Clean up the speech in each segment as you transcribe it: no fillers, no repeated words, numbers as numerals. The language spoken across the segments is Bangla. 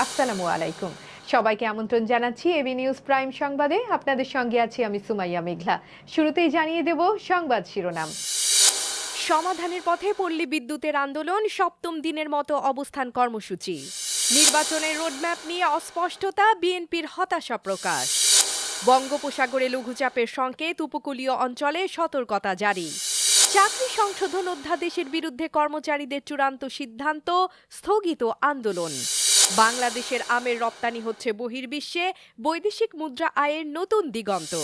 আসসালামু আলাইকুম। সবাইকে আমন্ত্রণ জানাচ্ছি এবি নিউজ প্রাইম সংবাদে। আপনাদের সঙ্গে আছি আমি সুমাইয়া মেঘলা। শুরুতেই জানিয়ে দেব সংবাদ শিরোনাম। সমাধানের পথে পল্লী বিদ্যুতের আন্দোলন, সপ্তম দিনের মতো অবস্থান কর্মসূচি। নির্বাচনের রোডম্যাপ নিয়ে অস্পষ্টতা, বিএনপির হতাশা প্রকাশ। বঙ্গোপসাগরে লঘুচাপের সংকেত, উপকূলীয় অঞ্চলে সতর্কতা জারি। চাকরি সংশোধন অধ্যাদেশের বিরুদ্ধে কর্মচারীদের চূড়ান্ত সিদ্ধান্ত, স্থগিত আন্দোলন। বাংলাদেশের আমের রপ্তানি হচ্ছে বহির্বিশ্বে, বৈদেশিক মুদ্রা আয়ের নতুন দিগন্ত।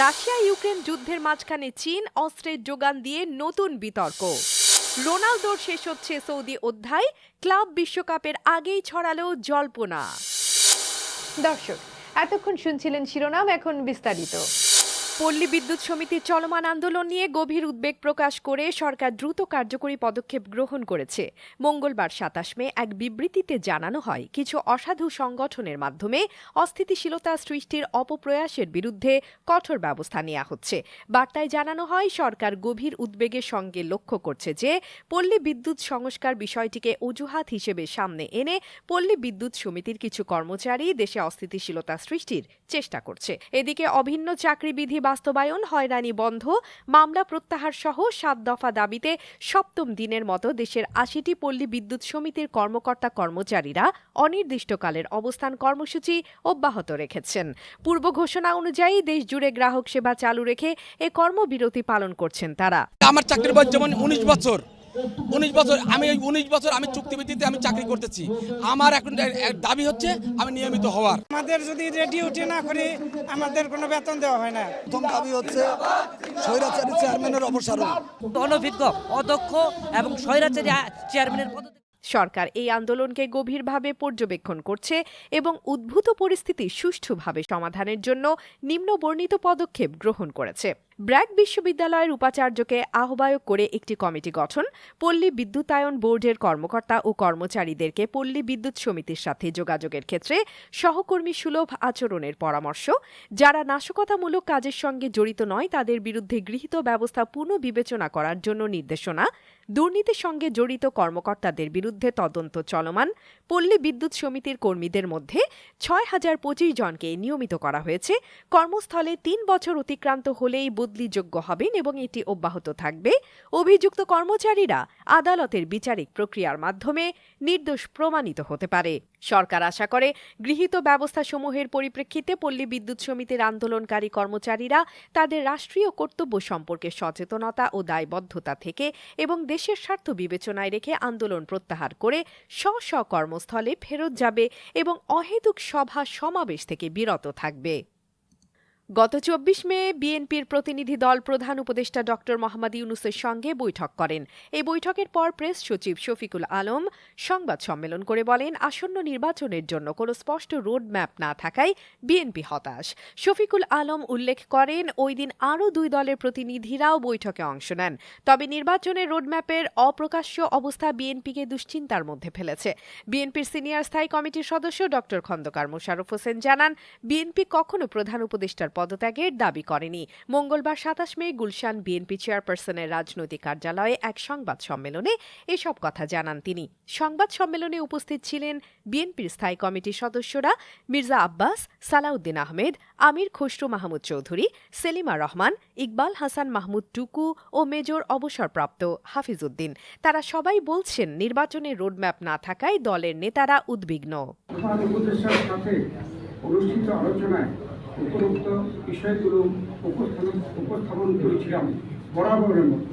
রাশিয়া ইউক্রেন যুদ্ধের মাঝখানে চীন অস্ত্রের যোগান দিয়ে নতুন বিতর্ক। রোনালদোর শেষ হচ্ছে সৌদি অধ্যায়, ক্লাব বিশ্বকাপের আগেই ছড়ালো জল্পনা। দর্শক, এতক্ষণ শুনছিলেন শিরোনাম, এখন বিস্তারিত। পল্লী বিদ্যুৎ সমিতির চলমান আন্দোলন নিয়ে গভীর উদ্বেগ প্রকাশ করে সরকার দ্রুত কার্যকরী পদক্ষেপ গ্রহণ করেছে। মঙ্গলবার ২৭ মে এক বিবৃতিতে জানানো হয়, কিছু অসাধু সংগঠনের মাধ্যমে অস্থিতিশীলতা সৃষ্টির অপপ্রয়াসের বিরুদ্ধে কঠোর ব্যবস্থা নেওয়া হচ্ছে। বার্তায় জানানো হয়, সরকার গভীর উদ্বেগের সঙ্গে লক্ষ্য করছে যে পল্লী বিদ্যুৎ সংস্কার বিষয়টিকে অজুহাত হিসেবে সামনে এনে পল্লী বিদ্যুৎ সমিতির কিছু কর্মচারী দেশে অস্থিতিশীলতা সৃষ্টির চেষ্টা করছে। এদিকে অভিন্ন চাকরিবিধি বাস্তবায়ন, হয়রানি বন্ধ, মামলা প্রত্যাহার সহ ৭ দফা দাবিতে সপ্তম দিনের মতো দেশের ৮০টি পল্লী বিদ্যুৎ সমিতির কর্মকর্তা কর্মচারীরা অনির্দিষ্টকালের অবস্থান কর্মসূচি অব্যাহত রেখেছেন। পূর্ব ঘোষণা অনুযায়ী দেশ জুড়ে গ্রাহক সেবা চালু রেখে এ কর্মবিরতি পালন করছেন তারা। আমার চাকরির বয়স যেমন ১৯ বছর, আমি ১৯ বছর আমি চুক্তিভিত্তিতে আমি চাকরি করতেছি। আমার এখন দাবি হচ্ছে আমি নিয়মিত হওয়ার। আমাদের যদি ডিউটি না করি আমাদের কোনো বেতন দেওয়া হয় না। প্রথম দাবি হচ্ছে স্বৈরাচারী চেয়ারম্যানের অপসারণ। অনভিজ্ঞ, অদক্ষ এবং স্বৈরাচারী চেয়ারম্যানের পদত্যাগ। সরকার এই আন্দোলনকে গভীরভাবে পর্যবেক্ষণ করছে এবং উদ্ভূত পরিস্থিতি সুষ্ঠুভাবে সমাধানের জন্য নিম্নবর্ণিত পদক্ষেপ গ্রহণ করেছে। ব্র্যাক বিশ্ববিদ্যালয়ের উপাচার্যকে আহ্বায়ক করে একটি কমিটি গঠন, পল্লী বিদ্যুতায়ন বোর্ডের কর্মকর্তা ও কর্মচারীদেরকে পল্লী বিদ্যুৎ সমিতির সাথে যোগাযোগের ক্ষেত্রে সহকর্মী সুলভ আচরণের পরামর্শ, যারা নাশকতামূলক কাজের সঙ্গে জড়িত নয় তাদের বিরুদ্ধে গৃহীত ব্যবস্থা পুনঃবিবেচনা করার জন্য নির্দেশনা, দুর্নীতির সঙ্গে জড়িত কর্মকর্তাদের বিরুদ্ধে তদন্ত চলমান। পল্লী বিদ্যুৎ সমিতির কর্মীদের মধ্যে ৬,০২৫ জনকে নিয়মিত করা হয়েছে। কর্মস্থলে ৩ বছর অতিক্রান্ত হলেই বদলিযোগ্য হবেন এবং এটি অব্যাহত থাকবে। অভিযুক্ত কর্মচারীরা আদালতের বিচারিক প্রক্রিয়ার মাধ্যমে নির্দোষ প্রমাণিত হতে পারে। সরকার আশা করে গৃহীত ব্যবস্থাসমূহের পরিপ্রেক্ষিতে পল্লী বিদ্যুৎ সমিতির আন্দোলনকারী কর্মচারীরা তাদের রাষ্ট্রীয় কর্তব্য সম্পর্কে সচেতনতা ও দায়বদ্ধতা থেকে এবং দেশের স্বার্থ বিবেচনায় রেখে আন্দোলন প্রত্যাহার করে স্ব কর্মস্থলে ফেরত যাবে এবং অহেতুক সভা সমাবেশ থেকে বিরত থাকবে। গত ২৪ মে বিএনপির প্রতিনিধি দল প্রধান উপদেষ্টা ড মোহাম্মদ ইউনূসের সঙ্গে বৈঠক করেন। এই বৈঠকের পর প্রেস সচিব শফিকুল আলম সংবাদ সম্মেলন করে বলেন, আসন্ন নির্বাচনের জন্য কোনো স্পষ্ট রোড ম্যাপ না থাকায় বিএনপি হতাশ। শফিকুল আলম উল্লেখ করেন, ওই দিন আরও ২ দলের প্রতিনিধিরাও বৈঠকে অংশ নেন। তবে নির্বাচনের রোডম্যাপের অপ্রকাশ্য অবস্থা বিএনপিকে দুশ্চিন্তার মধ্যে ফেলেছে। বিএনপির সিনিয়র স্থায়ী কমিটির সদস্য ড খন্দকার মোশাররফ হোসেন জানান, বিএনপি কখনো প্রধান উপদেষ্টার পদত্যাগের দাবি করেনি। মঙ্গলবার ২৭ মে গুলশান বিএনপি চেয়ারপারসনের রাজনৈতিক কার্যালয়ে এক সংবাদ সম্মেলনে এসব কথা জানান তিনি। সংবাদ সম্মেলনে উপস্থিত ছিলেন বিএনপির স্থায়ী কমিটির সদস্যরা মির্জা আব্বাস, সালাউদ্দিন আহমেদ, আমির খসরু মাহমুদ চৌধুরী, সেলিমা রহমান, ইকবাল হাসান মাহমুদ টুকু ও মেজর অবসরপ্রাপ্ত হাফিজ উদ্দিন। তারা সবাই বলছেন, নির্বাচনের রোডম্যাপ না থাকায় দলের নেতারা উদ্বিগ্ন। অনুষ্ঠিত আলোচনায় উপরোক্ত বিষয়গুলো উপস্থাপন করেছিলাম বরাবরের মতো।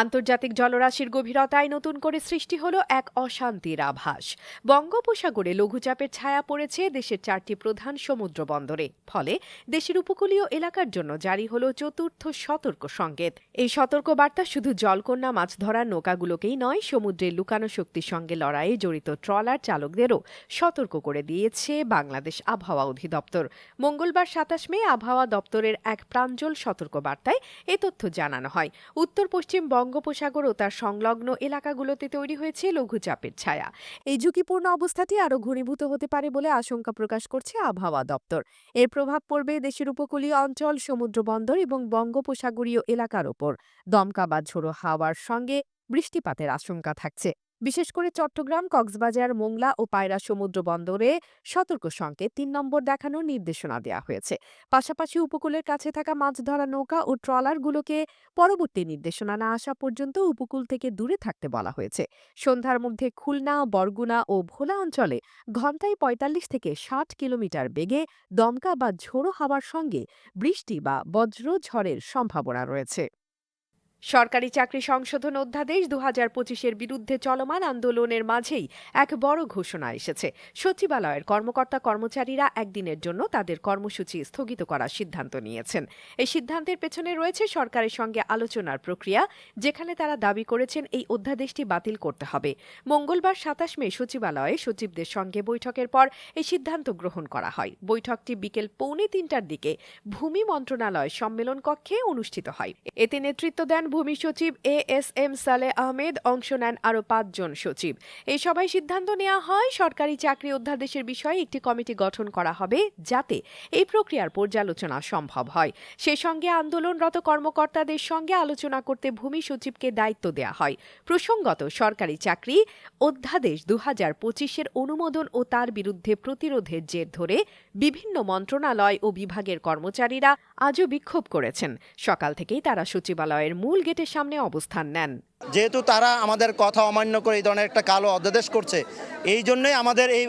আন্তর্জাতিক জলরাশির গভীরতায় নতুন করে সৃষ্টি হল এক অশান্তির আভাস। বঙ্গোপসাগরে লঘুচাপের ছায়া পড়েছে দেশের ৪টি প্রধান সমুদ্র বন্দরে। ফলে দেশের উপকূলীয় এলাকার জন্য জারি হল চতুর্থ সতর্ক সংকেত। এই সতর্ক বার্তা শুধু জলকন্যা মাছ ধরার নৌকাগুলোকেই নয়, সমুদ্রের লুকানো শক্তির সঙ্গে লড়াইয়ে জড়িত ট্রলার চালকদেরও সতর্ক করে দিয়েছে বাংলাদেশ আবহাওয়া অধিদপ্তর। মঙ্গলবার ২৭ মে আবহাওয়া দপ্তরের এক প্রাঞ্জল সতর্ক বার্তায় এ তথ্য জানানো হয়। উত্তর পশ্চিম বঙ্গোপসাগর ও তার সংলগ্ন এলাকাগুলোতে তৈরি হয়েছে লঘুচাপের ছায়া। এই ঝুঁকিপূর্ণ অবস্থাটি আরও ঘনীভূত হতে পারে বলে আশঙ্কা প্রকাশ করছে আবহাওয়া দপ্তর। এর প্রভাব পড়বে দেশের উপকূলীয় অঞ্চল, সমুদ্র বন্দর এবং বঙ্গোপসাগরীয় এলাকার ওপর। দমকা বা ঝোড়ো হাওয়ার সঙ্গে বৃষ্টিপাতের আশঙ্কা থাকছে। বিশেষ করে চট্টগ্রাম, কক্সবাজার, মোংলা ও পায়রা সমুদ্র বন্দরে সতর্ক সংকেত ৩ নম্বর দেখানোর নির্দেশনা দেওয়া হয়েছে। পাশাপাশি উপকূলের কাছে থাকা মাছ ধরা নৌকা ও ট্রলারগুলোকে পরবর্তী নির্দেশনা না আসা পর্যন্ত উপকূল থেকে দূরে থাকতে বলা হয়েছে। সন্ধ্যার মধ্যে খুলনা, বরগুনা ও ভোলা অঞ্চলে ঘণ্টায় ৪৫ থেকে ৬০ কিলোমিটার বেগে দমকা বা ঝোড়ো হাওয়ার সঙ্গে বৃষ্টি বা বজ্র ঝড়ের সম্ভাবনা রয়েছে। সরকারি চাকরি সংশোধন অধ্যাদেশ ২০২৫-এর বিরুদ্ধে চলমান আন্দোলনের মাঝেই এক বড় ঘোষণা এসেছে। সচিবালয়ের কর্মকর্তা কর্মচারীরা একদিনের জন্য তাদের কর্মসূচি স্থগিত করার সিদ্ধান্ত নিয়েছেন। এই সিদ্ধান্তের পেছনে রয়েছে সরকারের সঙ্গে আলোচনার প্রক্রিয়া, যেখানে তারা দাবি করেছেন এই অধ্যাদেশটি বাতিল করতে হবে। মঙ্গলবার ২৭ মে সচিবালয়ে সচিবদের সঙ্গে বৈঠকের পর এই সিদ্ধান্ত গ্রহণ করা হয়। বৈঠকটি বিকেল 2:45টার দিকে ভূমি মন্ত্রণালয় সম্মেলন কক্ষে অনুষ্ঠিত হয়। এতে নেতৃত্ব দেন ভূমি সচিব ASM সালেহ আহমেদ, অংশ নেন আরও 5 জন সচিব। এই সভায় সিদ্ধান্ত নেওয়া হয় সরকারি চাকরি অধ্যাদেশের বিষয়ে একটি কমিটি গঠন করা হবে, যাতে এই প্রক্রিয়ার পর্যালোচনা সম্ভব হয়। সে সঙ্গে আন্দোলনরত কর্মকর্তাদের সঙ্গে আলোচনা করতে ভূমি সচিবকে দায়িত্ব দেওয়া হয়। প্রসঙ্গত, সরকারি চাকরি অধ্যাদেশ ২০২৫-এর অনুমোদন ও তার বিরুদ্ধে প্রতিরোধের জের ধরে বিভিন্ন মন্ত্রণালয় ও বিভাগের কর্মচারীরা আজও বিক্ষোভ করেছেন। সকাল থেকেই তারা সচিবালয়ের মূল গেটের সামনে অবস্থান নেন। যেহেতু তারা আমাদের কথা অমান্য করে এই ধরনের একটা কালো অধ্যাদেশ করছে, এই জন্যই আমাদের এই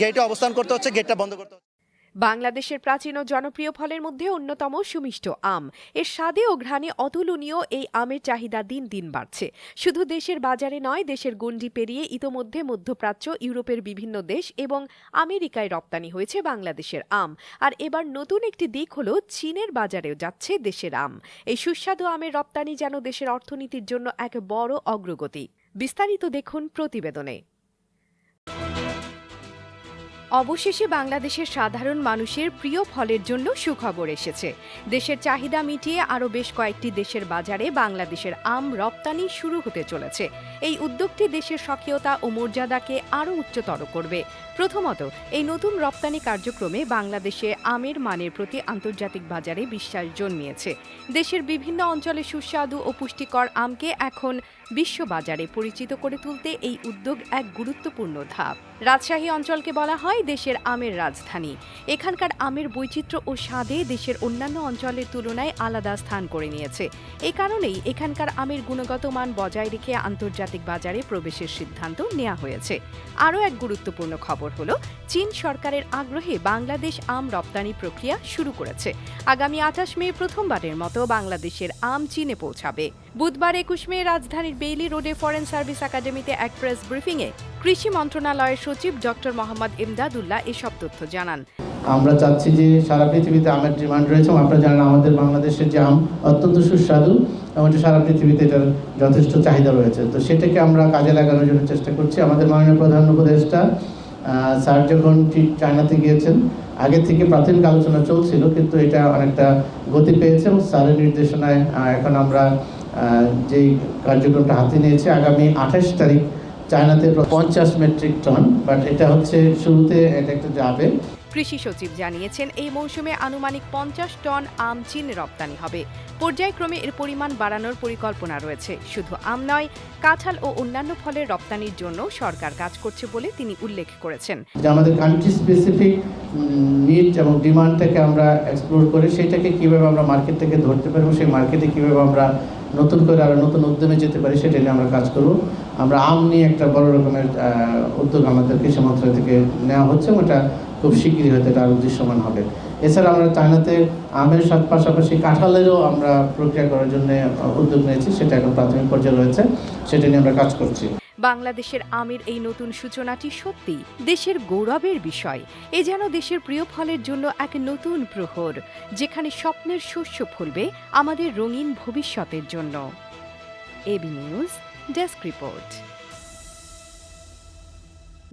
গেটে অবস্থান করতে হচ্ছে, গেটটা বন্ধ করতে হচ্ছে। বাংলাদেশের প্রাচীন ও জনপ্রিয় ফলের মধ্যে অন্যতম সুমিষ্ট আম। এর স্বাদে ও ঘ্রাণে অতুলনীয় এই আমের চাহিদা দিন দিন বাড়ছে। শুধু দেশের বাজারে নয়, দেশের গণ্ডি পেরিয়ে ইতোমধ্যে মধ্যপ্রাচ্য, ইউরোপের বিভিন্ন দেশ এবং আমেরিকায় রপ্তানি হয়েছে বাংলাদেশের আম। আর এবার নতুন একটি দিক হল চীনের বাজারেও যাচ্ছে দেশের আম। এই সুস্বাদু আমের রপ্তানি যেন দেশের অর্থনীতির জন্য এক বড় অগ্রগতি। বিস্তারিত দেখুন প্রতিবেদনে। অবশেষে বাংলাদেশের সাধারণ মানুষের প্রিয় ফলের জন্য সুখবর এসেছে। দেশের চাহিদা মিটিয়ে আরও বেশ কয়েকটি দেশের বাজারে বাংলাদেশের আম রপ্তানি শুরু হতে চলেছে। এই উদ্যোগটি দেশের স্বকীয়তা ও মর্যাদাকে আরও উচ্চতর করবে। প্রথমত, এই নতুন রপ্তানি কার্যক্রমে বাংলাদেশে আমের মানের প্রতি আন্তর্জাতিক বাজারে বিশ্বাস জন্মিয়েছে। দেশের বিভিন্ন অঞ্চলে সুস্বাদু ও পুষ্টিকর আমকে এখন বিশ্ববাজারে পরিচিত করে তুলতে এই উদ্যোগ এক গুরুত্বপূর্ণ ধাপ। রাজশাহী অঞ্চলকে বলা হয় দেশের আমের রাজধানী। এখানকার আমের বৈচিত্র্য ও স্বাদে দেশের অন্যান্য অঞ্চলের তুলনায় আলাদা স্থান করে নিয়েছে। এই কারণেই এখানকার আমের গুণগত মান বজায় রেখে আন্তর্জাতিক বাজারে প্রবেশের সিদ্ধান্ত নেওয়া হয়েছে। আরও এক গুরুত্বপূর্ণ খবর হলো, চীন সরকারের আগ্রহে বাংলাদেশ আম রপ্তানি প্রক্রিয়া শুরু করেছে। আগামী 28 মে প্রথমবারের মতো বাংলাদেশের আম চীনে পৌঁছাবে। বুধবার 21 মে রাজধানীর বেইলি রোডে ফরেন সার্ভিস একাডেমিতে এক প্রেস ব্রিফিংয়ে কৃষি মন্ত্রণালয়ের সচিব ডক্টর মোহাম্মদ ইমদাদুল্লাহ এসব তথ্য জানান। আমরা চাচ্ছি যে সারা পৃথিবীতে আমের ডিমান্ড রয়েছে। আপনারা জানেন আমাদের বাংলাদেশের যে আম অত্যন্ত সুস্বাদু এবং সারা পৃথিবীতে এটার যথেষ্ট চাহিদা রয়েছে। তো সেটাকে আমরা কাজে লাগানোর জন্য চেষ্টা করছি। আমাদের মাননীয় প্রধান উপদেষ্টা স্যার যখন চায়নাতে গিয়েছেন, আগে থেকে প্রাথমিক আলোচনা চলছিল, কিন্তু এটা অনেকটা গতি পেয়েছে এবং স্যারের নির্দেশনায় এখন আমরা যেই কার্যক্রমটা হাতে নিয়েছি, আগামী 28 তারিখ চায়নাতে 50 মেট্রিক টন, বাট এটা হচ্ছে শুরুতে এটা একটা যাবে। কৃষি সচিব জানিয়েছেন এই মৌসুমে আনুমানিক 50 টন আম চীনে রপ্তানি হবে। পর্যায়ক্রমে এর পরিমাণ বাড়ানোর পরিকল্পনা রয়েছে। শুধু আম নয়, কাঁঠাল ও অন্যান্য ফলের রপ্তানির জন্য সরকার কাজ করছে বলে তিনি উল্লেখ করেছেন। আমাদের কান্ট্রি স্পেসিফিক নিড এবং ডিমান্ডটাকে আমরা এক্সপ্লোর করে সেটাকে কীভাবে আমরা মার্কেট থেকে ধরতে পারবো, সেই মার্কেটে কীভাবে আমরা নতুন করে আরও নতুন উদ্যমে যেতে পারি, সেটা নিয়ে আমরা কাজ করব। আমরা আম নিয়ে একটা বড় রকমের উদ্যোগ আমাদের কৃষি মন্ত্রণালয় থেকে নেওয়া হচ্ছে, ওটা খুব শীঘ্রই হয়তো এটা আরও দৃশ্যমান হবে। এছাড়া আমরা চায়নাতে আমের পাশাপাশি কাঁঠালেরও আমরা প্রক্রিয়া করার জন্য উদ্যোগ নিয়েছি, সেটা এখন প্রাথমিক পর্যায়ে রয়েছে, সেটা নিয়ে আমরা কাজ করছি। বাংলাদেশের আমের এই নতুন সূচনাটি সত্যি দেশের গৌরবের বিষয়। এ যেন দেশের প্রিয় ফলের জন্য এক নতুন প্রহর, যেখানে স্বপ্নের শস্য ফলবে আমাদের রঙিন ভবিষ্যতের জন্য। AB news desk report.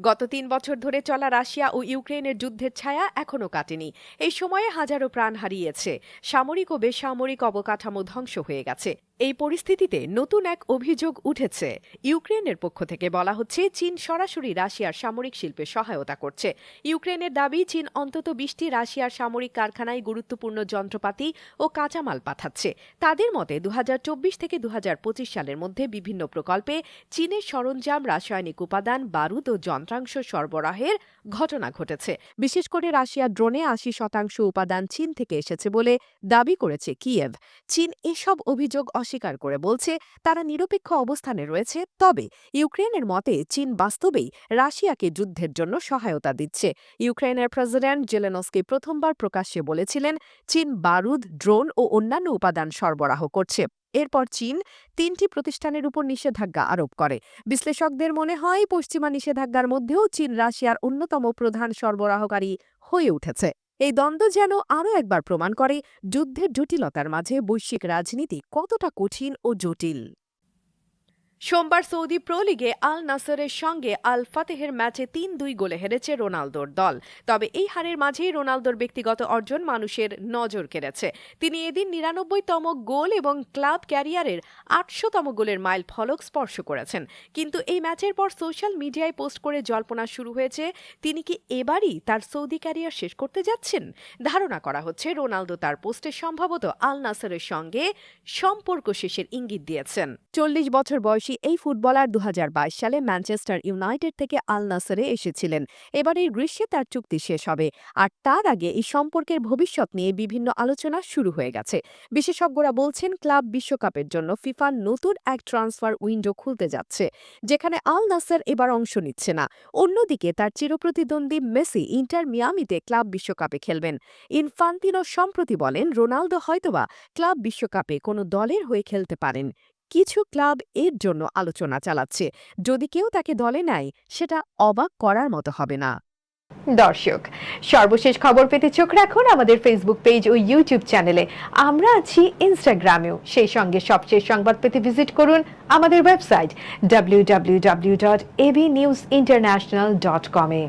গত 3 বছর ধরে চলা রাশিয়া ও ইউক্রেনের যুদ্ধের ছায়া এখনও কাটেনি। এই সময়ে হাজারো প্রাণ হারিয়েছে, সামরিক ও বেসামরিক অবকাঠামো ধ্বংস হয়ে গেছে। এই পরিস্থিতিতে নতুন এক অভিযোগ উঠেছে। ইউক্রেনের পক্ষ থেকে বলা হচ্ছে চীন সরাসরি রাশিয়ার সামরিক শিল্পে সহায়তা করছে। ইউক্রেনের দাবি চীন অন্তত 20টি রাশিয়ার সামরিক কারখানায় গুরুত্বপূর্ণ যন্ত্রপাতি ও কাঁচামাল পাঠাচ্ছে। তাদের মতে 2024 থেকে 2025 সালের মধ্যে বিভিন্ন প্রকল্পে চীনের সরঞ্জাম, রাসায়নিক উপাদান, বারুদ ও যন্ত্রাংশ সরবরাহের ঘটনা ঘটেছে। বিশেষ করে রাশিয়ার ড্রোনে 80% উপাদান চীন থেকে এসেছে বলে দাবি করেছে কিয়েভ। চীন এসব অভিযোগ অস্বীকার করে বলছে তারা নিরপেক্ষ অবস্থানে রয়েছে। তবে ইউক্রেনের মতে চীন বাস্তবেই রাশিয়াকে যুদ্ধের জন্য সহায়তা দিচ্ছে। ইউক্রেনের প্রেসিডেন্ট জেলেনস্কি প্রথমবার প্রকাশ্যে বলেছিলেন চীন বারুদ, ড্রোন ও অন্যান্য উপাদান সরবরাহ করছে। এরপর চীন 3টি প্রতিষ্ঠানের উপর নিষেধাজ্ঞা আরোপ করে। বিশ্লেষকদের মনে হয় পশ্চিমা নিষেধাজ্ঞার মধ্যেও চীন রাশিয়ার অন্যতম প্রধান সরবরাহকারী হয়ে উঠেছে। এই দ্বন্দ্ব যেন আরও একবার প্রমাণ করে যুদ্ধের জটিলতার মাঝে বৈশ্বিক রাজনীতি কতটা কঠিন ও জটিল। সোমবার সৌদি প্রো লিগে আল নাসরের সঙ্গে আল ফাতেহের ম্যাচে 3-2 গোলে হেরেছে রোনালদোর দল। তবে এই হারের মাঝেই রোনালদোর ব্যক্তিগত অর্জন মানুষের নজর কেড়েছে। তিনি এদিন 99তম গোল এবং ক্লাব ক্যারিয়ারের 800তম গোলের মাইল ফলক স্পর্শ করেছেন। কিন্তু এই ম্যাচের পর সোশ্যাল মিডিয়ায় পোস্ট করে জল্পনা শুরু হয়েছে তিনি কি এবারই তার সৌদি ক্যারিয়ার শেষ করতে যাচ্ছেন। ধারণা করা হচ্ছে রোনালদো তার পোস্টে সম্ভবত আল নাসরের সঙ্গে সম্পর্ক শেষের ইঙ্গিত দিয়েছেন। 40 বছর বয়সী এই ফুটবলার 2022 সালে ম্যানচেস্টার ইউনাইটেড থেকে আল নাসরে এসেছিলেন। এবারের গ্রীষ্মে তার চুক্তি শেষ হবে। আর তার আগে এই সম্পর্কের ভবিষ্যৎ নিয়ে বিভিন্ন আলোচনা শুরু হয়ে গেছে। বিশেষজ্ঞরা বলছেন ক্লাব বিশ্বকাপের জন্য ফিফা নতুন এক ট্রান্সফার উইন্ডো খুলতে যাচ্ছে, যেখানে আল নাসর এবার অংশ নিচ্ছে না। অন্যদিকে তার চিরপ্রতিদ্বন্দ্বী মেসি ইন্টার মিয়ামিতে ক্লাব বিশ্বকাপে খেলবেন। ইনফান্তিনো সম্প্রতি বলেন রোনালদো হয়তোবা ক্লাব বিশ্বকাপে কোনো দলের হয়ে খেলতে পারেন। কিছু ক্লাব এর জন্য আলোচনা চালাচ্ছে। যদি কেউ তাকে দলে নেয় সেটা অবাক করার মতো হবে না। দর্শক, সর্বশেষ খবর পেতে চোখ রাখুন আমাদের ফেসবুক পেজ ও ইউটিউব চ্যানেলে। আমরা আছি ইনস্টাগ্রামেও। সেই সঙ্গে সবচেয়ে সংবাদ পেতে ভিজিট করুন আমাদের ওয়েবসাইট www.abnewsinternational.com-এ।